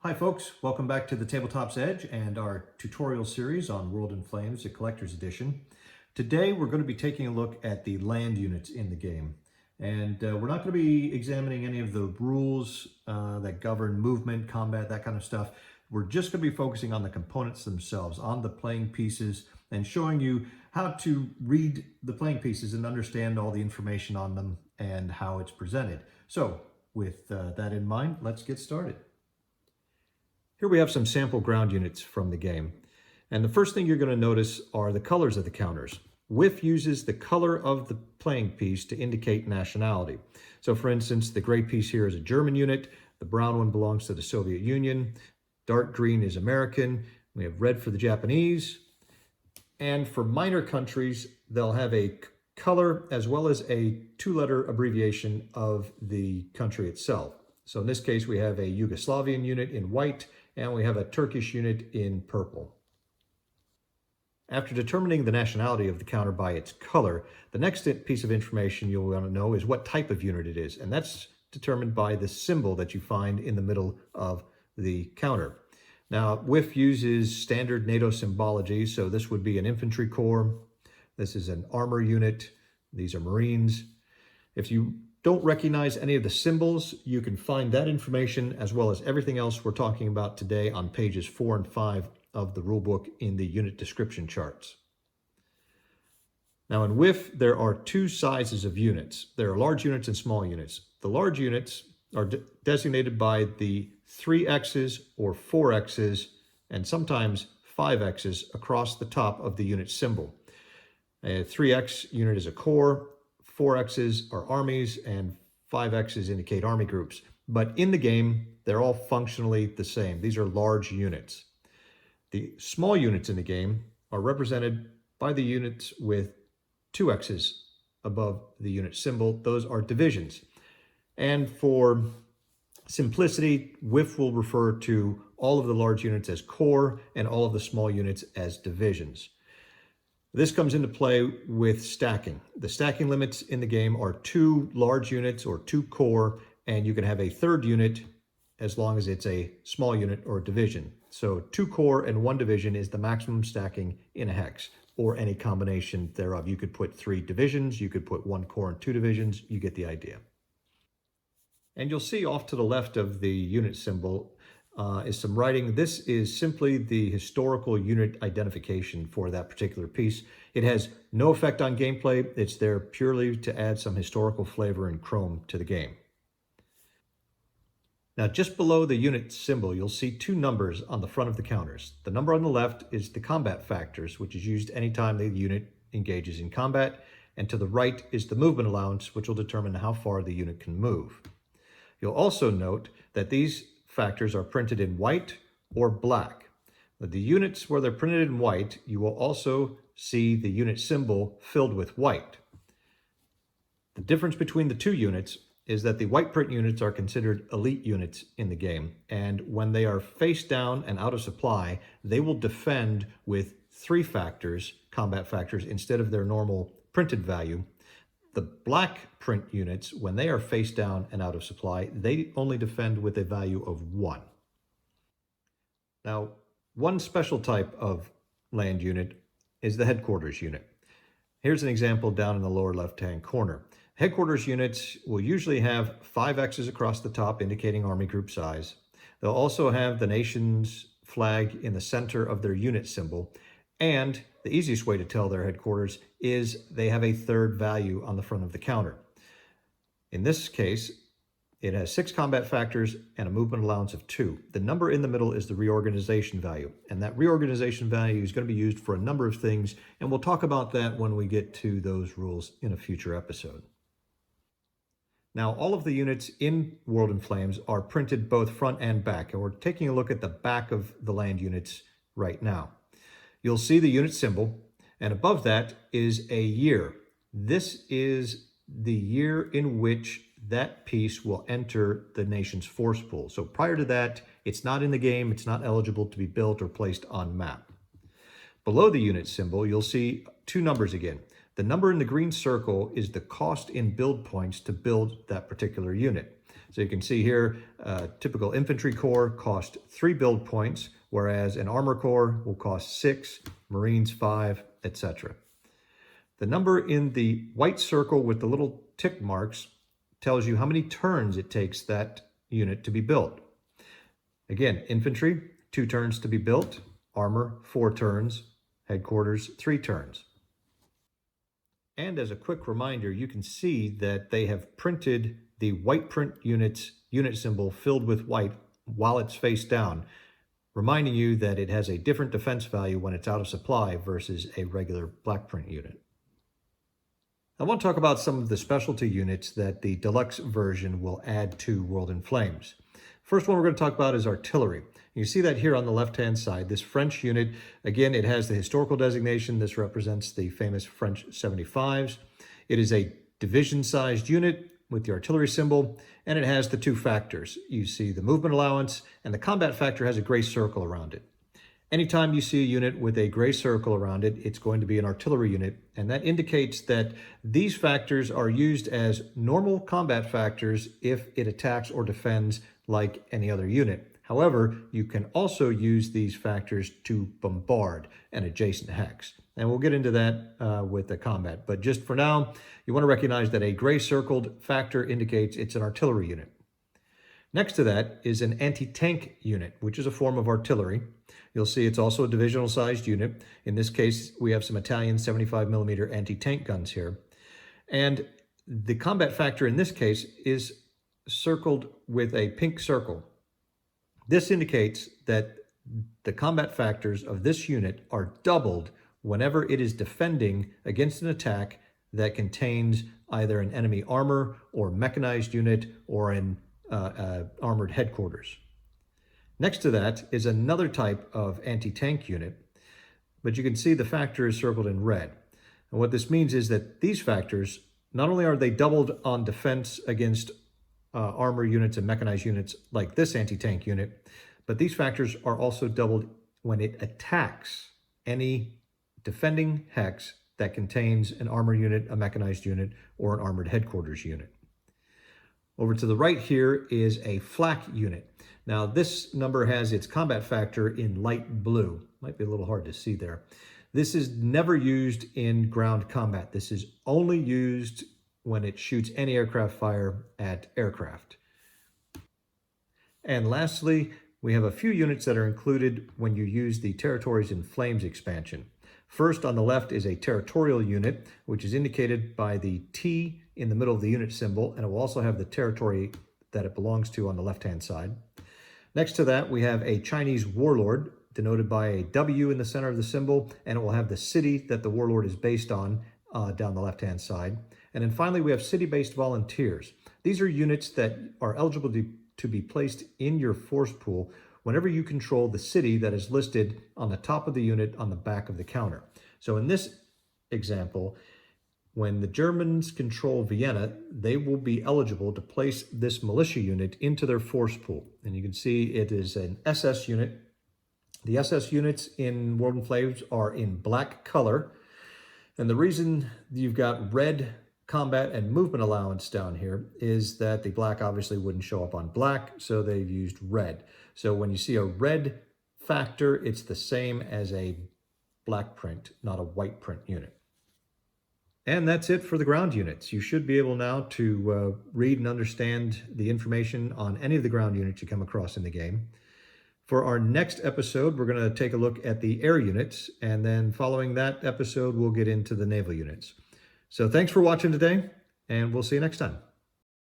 Hi folks, welcome back to the Tabletop's Edge and our tutorial series on World in Flames, the Collector's Edition. Today we're going to be taking a look at the land units in the game. And we're not going to be examining any of the rules that govern movement, combat, that kind of stuff. We're just going to be focusing on the components themselves, on the playing pieces, and showing you how to read the playing pieces and understand all the information on them and how it's presented. So with that in mind, let's get started. Here we have some sample ground units from the game. And the first thing you're going to notice are the colors of the counters. WIF uses the color of the playing piece to indicate nationality. So for instance, the gray piece here is a German unit, the brown one belongs to the Soviet Union, dark green is American, we have red for the Japanese, and for minor countries, they'll have a color as well as a two-letter abbreviation of the country itself. So in this case, we have a Yugoslavian unit in white, and we have a Turkish unit in purple. After determining the nationality of the counter by its color, the next piece of information you'll want to know is what type of unit it is, and that's determined by the symbol that you find in the middle of the counter. Now, WIF uses standard NATO symbology, so this would be an infantry corps, this is an armor unit, these are Marines. If you don't recognize any of the symbols, you can find that information as well as everything else we're talking about today on pages 4 and 5 of the rulebook in the unit description charts. Now in WIF, there are two sizes of units. There are large units and small units. The large units are designated by the 3X's or 4X's and sometimes 5X's across the top of the unit symbol. A 3X unit is a corps, 4X's are armies, and 5X's indicate army groups. But in the game, they're all functionally the same. These are large units. The small units in the game are represented by the units with 2X's above the unit symbol. Those are divisions. And for simplicity, WIF will refer to all of the large units as corps and all of the small units as divisions. This comes into play with stacking. The stacking limits in the game are 2 large units or 2 corps, and you can have a third unit as long as it's a small unit or a division. So 2 corps and 1 division is the maximum stacking in a hex, or any combination thereof. You could put 3 divisions, you could put 1 corps and 2 divisions, you get the idea. And you'll see off to the left of the unit symbol is some writing. This is simply the historical unit identification for that particular piece. It has no effect on gameplay. It's there purely to add some historical flavor and chrome to the game. Now, just below the unit symbol, you'll see 2 numbers on the front of the counters. The number on the left is the combat factors, which is used anytime the unit engages in combat, and to the right is the movement allowance, which will determine how far the unit can move. You'll also note that these factors are printed in white or black. The units where they're printed in white, you will also see the unit symbol filled with white. The difference between the 2 units is that the white print units are considered elite units in the game, and when they are face down and out of supply, they will defend with 3 factors, combat factors, instead of their normal printed value. The black print units, when they are face down and out of supply, they only defend with a value of 1. Now, one special type of land unit is the headquarters unit. Here's an example down in the lower left-hand corner. Headquarters units will usually have 5 X's across the top indicating army group size. They'll also have the nation's flag in the center of their unit symbol, and the easiest way to tell their headquarters is they have a third value on the front of the counter. In this case, it has 6 combat factors and a movement allowance of 2. The number in the middle is the reorganization value, and that reorganization value is going to be used for a number of things, and we'll talk about that when we get to those rules in a future episode. Now, all of the units in World in Flames are printed both front and back, and we're taking a look at the back of the land units right now. You'll see the unit symbol, and above that is a year. This is the year in which that piece will enter the nation's force pool. So prior to that, it's not in the game, it's not eligible to be built or placed on map. Below the unit symbol, you'll see 2 numbers again. The number in the green circle is the cost in build points to build that particular unit. So you can see here, typical infantry corps cost 3 build points, whereas an armor corps will cost 6, Marines 5, etc. The number in the white circle with the little tick marks tells you how many turns it takes that unit to be built. Again, infantry, 2 turns to be built, armor, 4 turns, headquarters, 3 turns. And as a quick reminder, you can see that they have printed the white print unit symbol filled with white while it's face down, reminding you that it has a different defense value when it's out of supply versus a regular black print unit. I want to talk about some of the specialty units that the deluxe version will add to World in Flames. First one we're going to talk about is artillery. You see that here on the left-hand side. This French unit, again, it has the historical designation. This represents the famous French 75s. It is a division-sized unit with the artillery symbol, and it has the 2 factors. You see the movement allowance, and the combat factor has a gray circle around it. Anytime you see a unit with a gray circle around it, it's going to be an artillery unit, and that indicates that these factors are used as normal combat factors if it attacks or defends like any other unit. However, you can also use these factors to bombard an adjacent hex. And we'll get into that with the combat. But just for now, you want to recognize that a gray circled factor indicates it's an artillery unit. Next to that is an anti-tank unit, which is a form of artillery. You'll see it's also a divisional sized unit. In this case, we have some Italian 75mm anti-tank guns here. And the combat factor in this case is circled with a pink circle. This indicates that the combat factors of this unit are doubled whenever it is defending against an attack that contains either an enemy armor or mechanized unit or an armored headquarters. Next to that is another type of anti-tank unit, but you can see the factor is circled in red. And what this means is that these factors, not only are they doubled on defense against armor units and mechanized units like this anti-tank unit, but these factors are also doubled when it attacks any defending hex that contains an armor unit, a mechanized unit, or an armored headquarters unit. Over to the right here is a flak unit. Now this number has its combat factor in light blue. Might be a little hard to see there. This is never used in ground combat. This is only used when it shoots anti-aircraft fire at aircraft. And lastly, we have a few units that are included when you use the Territories in Flames expansion. First on the left is a territorial unit, which is indicated by the T in the middle of the unit symbol, and it will also have the territory that it belongs to on the left-hand side. Next to that, we have a Chinese warlord, denoted by a W in the center of the symbol, and it will have the city that the warlord is based on down the left-hand side. And then finally, we have city-based volunteers. These are units that are eligible to be placed in your force pool whenever you control the city that is listed on the top of the unit on the back of the counter. So in this example, when the Germans control Vienna, they will be eligible to place this militia unit into their force pool. And you can see it is an SS unit. The SS units in World in Flames are in black color. And the reason you've got red combat and movement allowance down here is that the black obviously wouldn't show up on black, so they've used red. So when you see a red factor, it's the same as a black print, not a white print unit. And that's it for the ground units. You should be able now to read and understand the information on any of the ground units you come across in the game. For our next episode, we're going to take a look at the air units, and then following that episode, we'll get into the naval units. So thanks for watching today, and we'll see you next time.